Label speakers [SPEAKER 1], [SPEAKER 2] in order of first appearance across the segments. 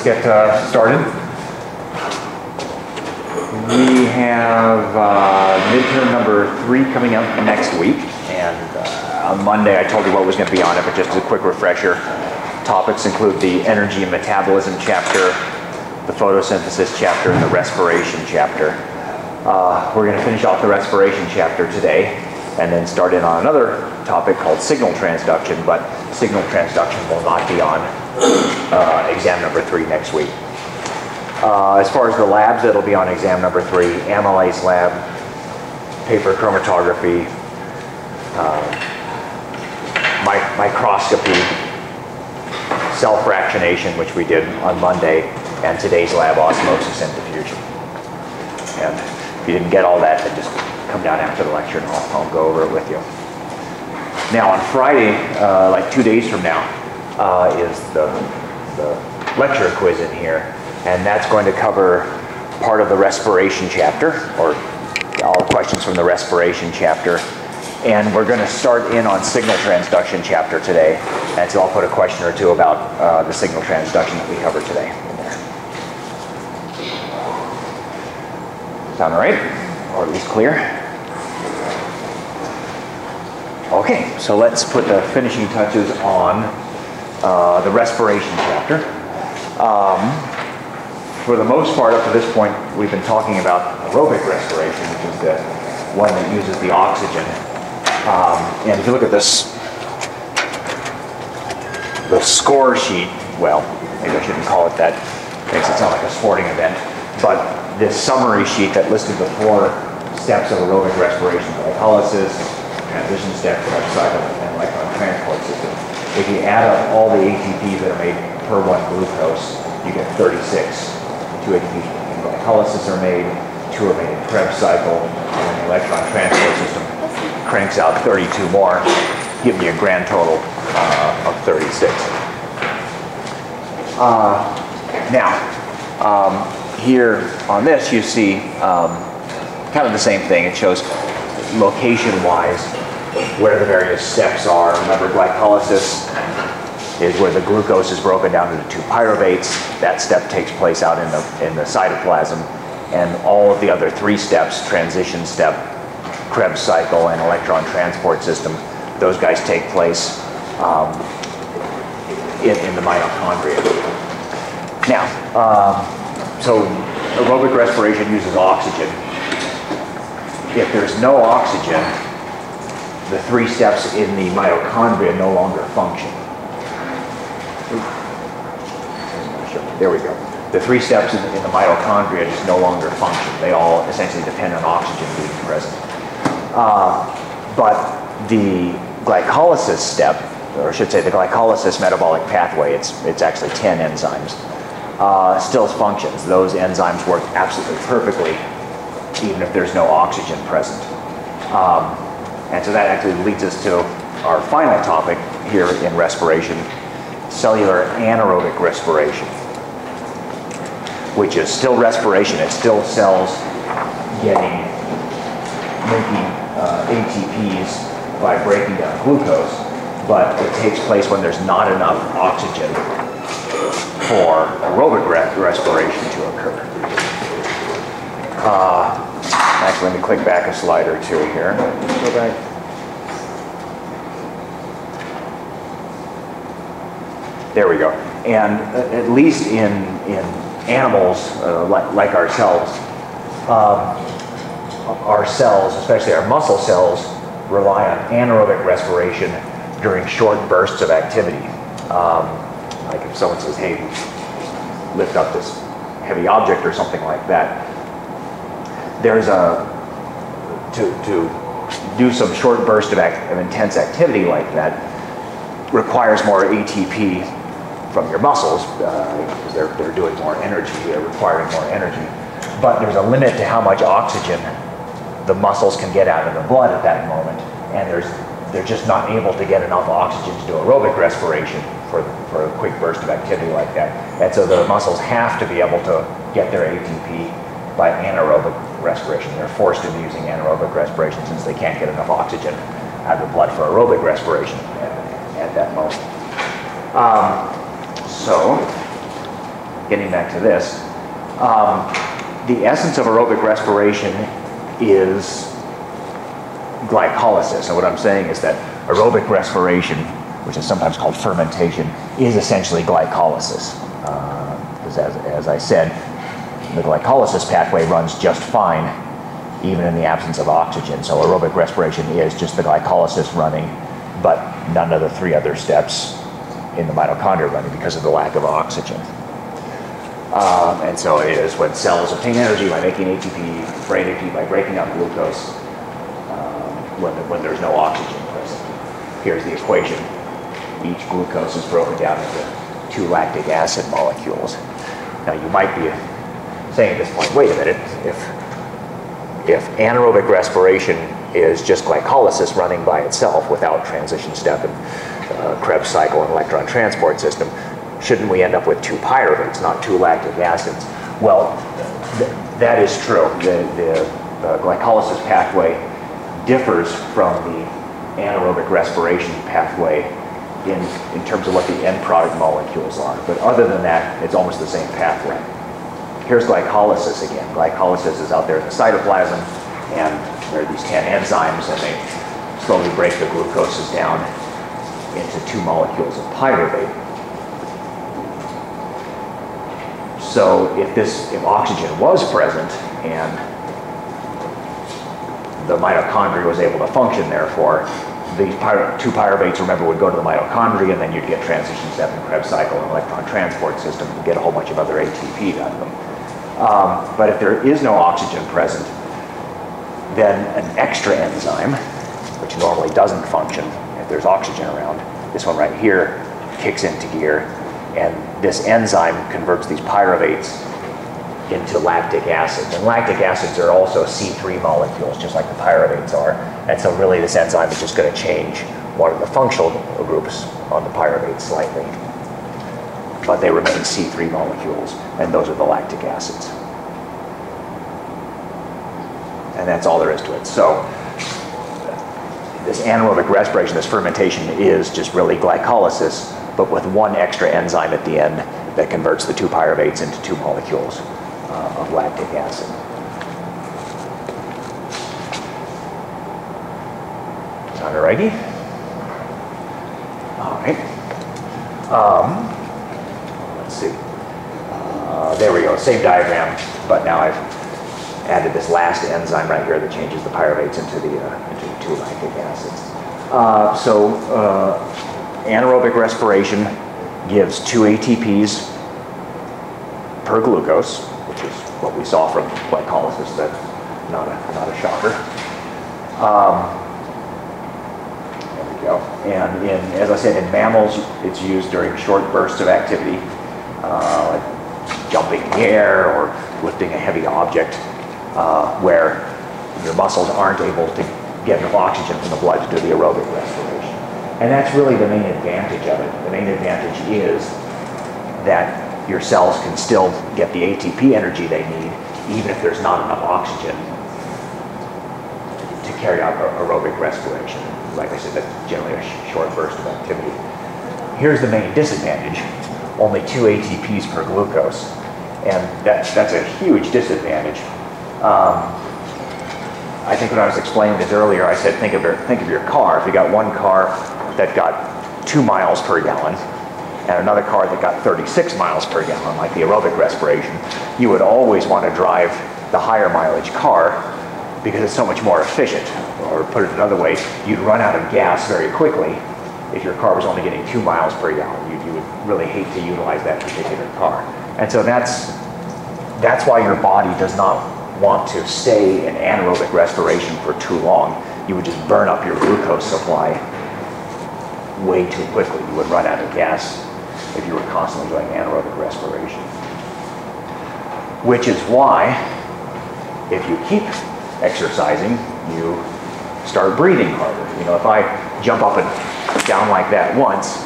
[SPEAKER 1] get started. We have midterm number 3 coming up next week, and on Monday I told you what was going to be on it, but just as a quick refresher, topics include the energy and metabolism chapter, the photosynthesis chapter, and the respiration chapter. We're going to finish off the respiration chapter today, and then start in on another topic called signal transduction, but signal transduction will not be on exam number 3 next week. As far as the labs that'll be on exam number 3, amylase lab, paper chromatography, microscopy, cell fractionation, which we did on Monday, and today's lab, osmosis and diffusion. And if you didn't get all that, then just come down after the lecture and I'll go over it with you. Now on Friday, like 2 days from now, is the lecture quiz in here, and that's going to cover part of the respiration chapter, or all questions from the respiration chapter. And we're going to start in on signal transduction chapter today, and so I'll put a question or two about the signal transduction that we cover today in there. Sound all right? Or at least clear? Okay, so let's put the finishing touches on the respiration chapter. For the most part, up to this point, we've been talking about aerobic respiration, which is the one that uses the oxygen. And if you look at this, the score sheet, well, maybe I shouldn't call it that, makes it sound like a sporting event, but this summary sheet that listed the 4 steps of aerobic respiration: glycolysis, transition step, Krebs cycle, and electron transport system. If you add up all the ATPs that are made per 1 glucose, you get 36. 2 ATPs in glycolysis are made, 2 are made in Krebs cycle, and then the electron transport system cranks out 32 more, giving you a grand total of 36. Now, here on this you see kind of the same thing. It shows location-wise where the various steps are. Remember, glycolysis is where the glucose is broken down into 2 pyruvates. That step takes place out in the cytoplasm, and all of the other 3 steps, transition step, Krebs cycle, and electron transport system, those guys take place in the mitochondria. Now, so aerobic respiration uses oxygen. If there's no oxygen, the 3 steps in the mitochondria no longer function. There we go. The 3 steps in the mitochondria just no longer function. They all essentially depend on oxygen being present. But the glycolysis step, or I should say the glycolysis metabolic pathway, it's actually 10 enzymes, still functions. Those enzymes work absolutely perfectly even if there's no oxygen present. And so that actually leads us to our final topic here in respiration, cellular anaerobic respiration, which is still respiration. It's still cells making ATPs by breaking down glucose, but it takes place when there's not enough oxygen for aerobic respiration to occur. Actually, let me click back a slide or 2 here. Go back. There we go. And at least in animals like ourselves, our cells, especially our muscle cells, rely on anaerobic respiration during short bursts of activity. Like if someone says, hey, lift up this heavy object or something like that, there's to do some short burst of intense activity like that requires more ATP from your muscles, because they're doing more energy, they're requiring more energy. But there's a limit to how much oxygen the muscles can get out of the blood at that moment, and they're just not able to get enough oxygen to do aerobic respiration for a quick burst of activity like that. And so the muscles have to be able to get their ATP by anaerobic respiration. They're forced into using anaerobic respiration since they can't get enough oxygen out of the blood for aerobic respiration at that moment. So getting back to this, the essence of aerobic respiration is glycolysis. And what I'm saying is that aerobic respiration, which is sometimes called fermentation, is essentially glycolysis. Because as I said, the glycolysis pathway runs just fine even in the absence of oxygen. So aerobic respiration is just the glycolysis running, but none of the three other steps in the mitochondria running because of the lack of oxygen. And so it is when cells obtain energy by making ATP, for ATP by breaking up glucose, when there's no oxygen present. Here's the equation. Each glucose is broken down into 2 lactic acid molecules. Now you might be saying at this point, wait a minute, if anaerobic respiration is just glycolysis running by itself without transition step and Krebs cycle and electron transport system, shouldn't we end up with 2 pyruvates, not 2 lactic acids? Well, that is true. The glycolysis pathway differs from the anaerobic respiration pathway in terms of what the end product molecules are. But other than that, it's almost the same pathway. Here's glycolysis again. Glycolysis is out there in the cytoplasm, and there are these 10 enzymes, and they slowly break the glucoses down into 2 molecules of pyruvate. So if oxygen was present and the mitochondria was able to function, therefore, these 2 pyruvates, remember, would go to the mitochondria, and then you'd get transition step and Krebs cycle and electron transport system and get a whole bunch of other ATP out of them. But if there is no oxygen present, then an extra enzyme, which normally doesn't function if there's oxygen around, this one right here kicks into gear, and this enzyme converts these pyruvates into lactic acids. And lactic acids are also C3 molecules, just like the pyruvates are. And so really this enzyme is just going to change one of the functional groups on the pyruvates slightly. But they remain C3 molecules, and those are the lactic acids. And that's all there is to it. So this anaerobic respiration, this fermentation, is just really glycolysis, but with 1 extra enzyme at the end that converts the 2 pyruvates into 2 molecules of lactic acid. Sound alrighty? All right. Let's see. There we go. Same diagram, but now I've added this last enzyme right here that changes the pyruvates into the 2 lactic acids. Anaerobic respiration gives 2 ATPs per glucose, which is what we saw from glycolysis. That's not a shocker. There we go. And as I said, in mammals, it's used during short bursts of activity, like jumping in the air or lifting a heavy object, where your muscles aren't able to get enough oxygen from the blood to do the aerobic respiration. And that's really the main advantage of it. The main advantage is that your cells can still get the ATP energy they need, even if there's not enough oxygen to carry out aerobic respiration. Like I said, that's generally a short burst of activity. Here's the main disadvantage: only 2 ATPs per glucose. And that's a huge disadvantage. I think when I was explaining this earlier, I said think of your car. If you got one car that got 2 miles per gallon and another car that got 36 miles per gallon, like the aerobic respiration, you would always want to drive the higher mileage car because it's so much more efficient. Or put it another way, you'd run out of gas very quickly if your car was only getting 2 miles per gallon. You would really hate to utilize that particular car. And so that's why your body does not want to stay in anaerobic respiration for too long. You would just burn up your glucose supply way too quickly. You would run out of gas if you were constantly doing anaerobic respiration. Which is why, if you keep exercising, you start breathing harder. You know, if I jump up and down like that once,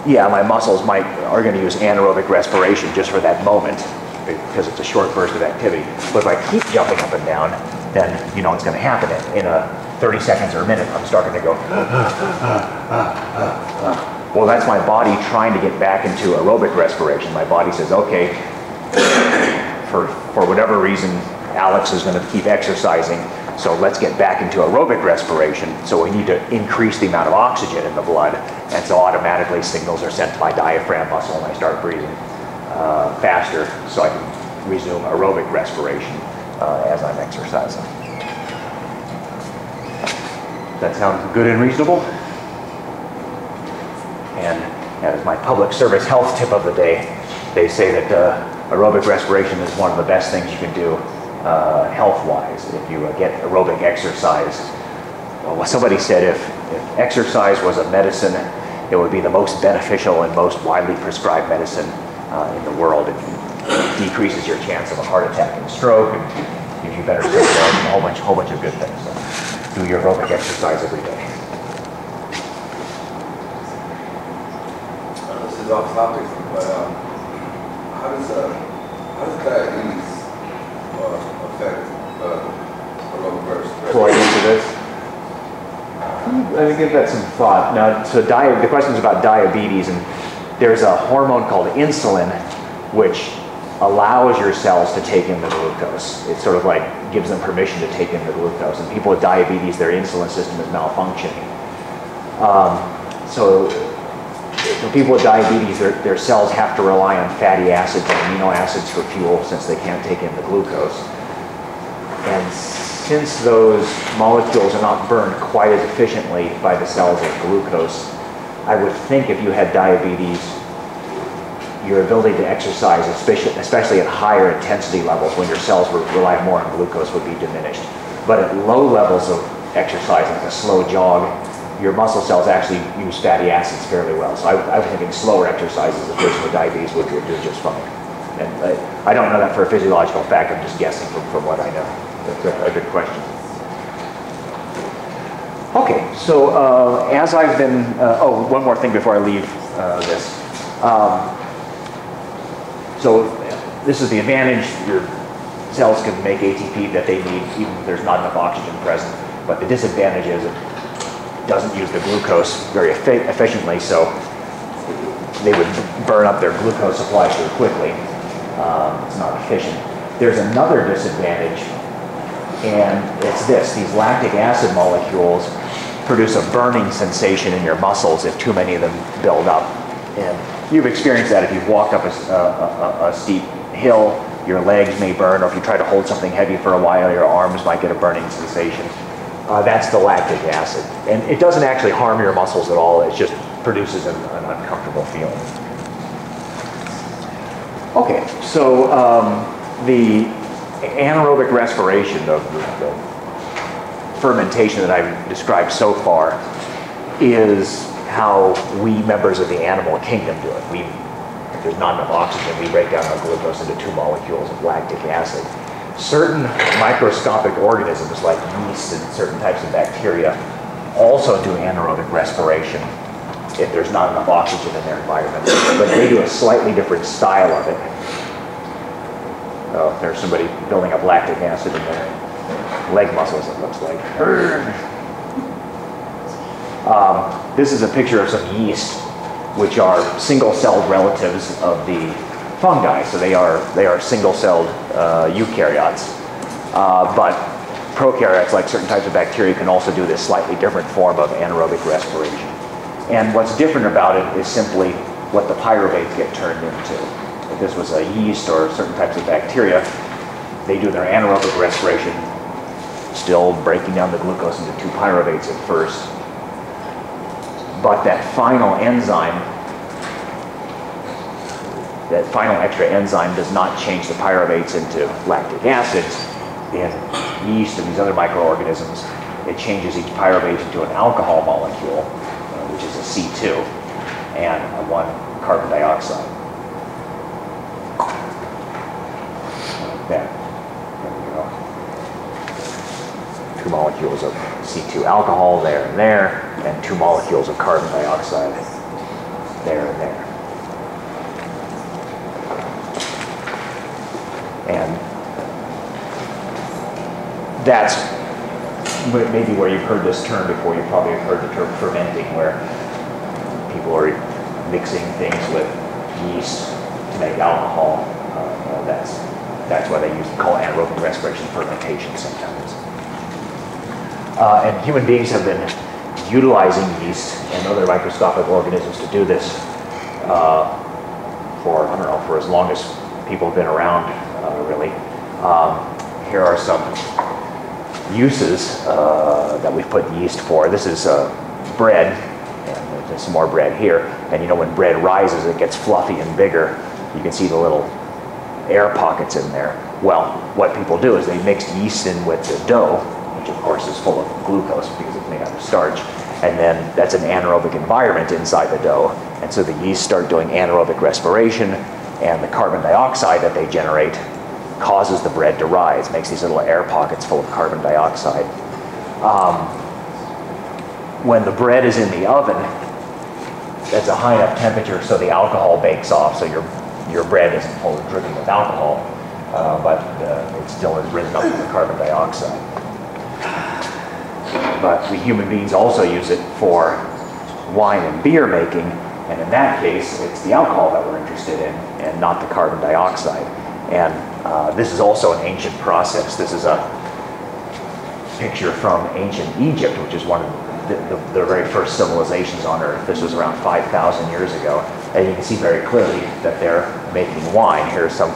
[SPEAKER 1] yeah, my muscles are going to use anaerobic respiration just for that moment, because it's a short burst of activity. But if I keep jumping up and down, then you know what's going to happen. In 30 seconds or a minute, I'm starting to go, Well, that's my body trying to get back into aerobic respiration. My body says, okay, for whatever reason, Alex is going to keep exercising, so let's get back into aerobic respiration. So we need to increase the amount of oxygen in the blood, and so automatically signals are sent to my diaphragm muscle, and I start breathing faster, so I can resume aerobic respiration as I'm exercising. That sounds good and reasonable? And as my public service health tip of the day, they say that aerobic respiration is one of the best things you can do health-wise if you get aerobic exercise. Well, somebody said if exercise was a medicine, it would be the most beneficial and most widely prescribed medicine in the world. It decreases your chance of a heart attack and stroke, and gives you better circulation, and a whole bunch of good things. So do your aerobic exercise every day.
[SPEAKER 2] This is off topic, but how does diabetes affect aerobic respiration?
[SPEAKER 1] Before I get to this, let me give that some thought. Now, so the question is about diabetes, and there's a hormone called insulin, which allows your cells to take in the glucose. It sort of like gives them permission to take in the glucose. And people with diabetes, their insulin system is malfunctioning. So for people with diabetes, their cells have to rely on fatty acids and amino acids for fuel since they can't take in the glucose. And since those molecules are not burned quite as efficiently by the cells as glucose, I would think if you had diabetes, your ability to exercise, especially at higher intensity levels when your cells rely more on glucose, would be diminished. But at low levels of exercise, like a slow jog, your muscle cells actually use fatty acids fairly well. So I was thinking slower exercises, a person with diabetes would do just fine. And I don't know that for a physiological fact, I'm just guessing from what I know. That's a good question. Okay, so as I've been, one more thing before I leave this. So this is the advantage. Your cells can make ATP that they need even if there's not enough oxygen present. But the disadvantage is it doesn't use the glucose very efficiently, so they would burn up their glucose supply too quickly. It's not efficient. There's another disadvantage, and it's this. These lactic acid molecules produce a burning sensation in your muscles if too many of them build up. And you've experienced that if you've walked up a steep hill, your legs may burn, or if you try to hold something heavy for a while, your arms might get a burning sensation. That's the lactic acid. And it doesn't actually harm your muscles at all, it just produces an uncomfortable feeling. Okay, so the anaerobic respiration of the fermentation that I've described so far is how we members of the animal kingdom do it. If there's not enough oxygen, we break down our glucose into 2 molecules of lactic acid. Certain microscopic organisms like yeast and certain types of bacteria also do anaerobic respiration if there's not enough oxygen in their environment, but they do a slightly different style of it. Oh, there's somebody building up lactic acid in their leg muscles, it looks like. This is a picture of some yeast, which are single-celled relatives of the fungi. So they are single-celled eukaryotes. But prokaryotes, like certain types of bacteria, can also do this slightly different form of anaerobic respiration. And what's different about it is simply what the pyruvates get turned into. If this was a yeast or certain types of bacteria, they do their anaerobic respiration, still breaking down the glucose into 2 pyruvates at first. But that final enzyme, that final extra enzyme does not change the pyruvates into lactic acids. In yeast and these other microorganisms, it changes each pyruvate into an alcohol molecule, which is a C2, and a 1 carbon dioxide. Like that. There we go. 2 molecules of C2 alcohol there and there, and 2 molecules of carbon dioxide there and there. And that's maybe where you've heard this term before. You probably have heard the term fermenting, where people are mixing things with yeast to make alcohol. That's why they call anaerobic respiration fermentation sometimes. And human beings have been utilizing yeast and other microscopic organisms to do this for, I don't know, for as long as people have been around, really. Here are some uses that we've put yeast for. This is bread, and there's some more bread here. And you know, when bread rises, it gets fluffy and bigger. You can see the little air pockets in there. Well, what people do is they mix yeast in with the dough, which of course is full of glucose because it's made out of starch, and then that's an anaerobic environment inside the dough. And so the yeast start doing anaerobic respiration, and the carbon dioxide that they generate causes the bread to rise, makes these little air pockets full of carbon dioxide. When the bread is in the oven, that's a high enough temperature so the alcohol bakes off, so your bread isn't full of dripping with alcohol, but it still has risen up with the carbon dioxide. But we human beings also use it for wine and beer making, and in that case, it's the alcohol that we're interested in, and not the carbon dioxide. And this is also an ancient process. This is a picture from ancient Egypt, which is one of the very first civilizations on Earth. This was around 5,000 years ago, and you can see very clearly that they're making wine. Here's some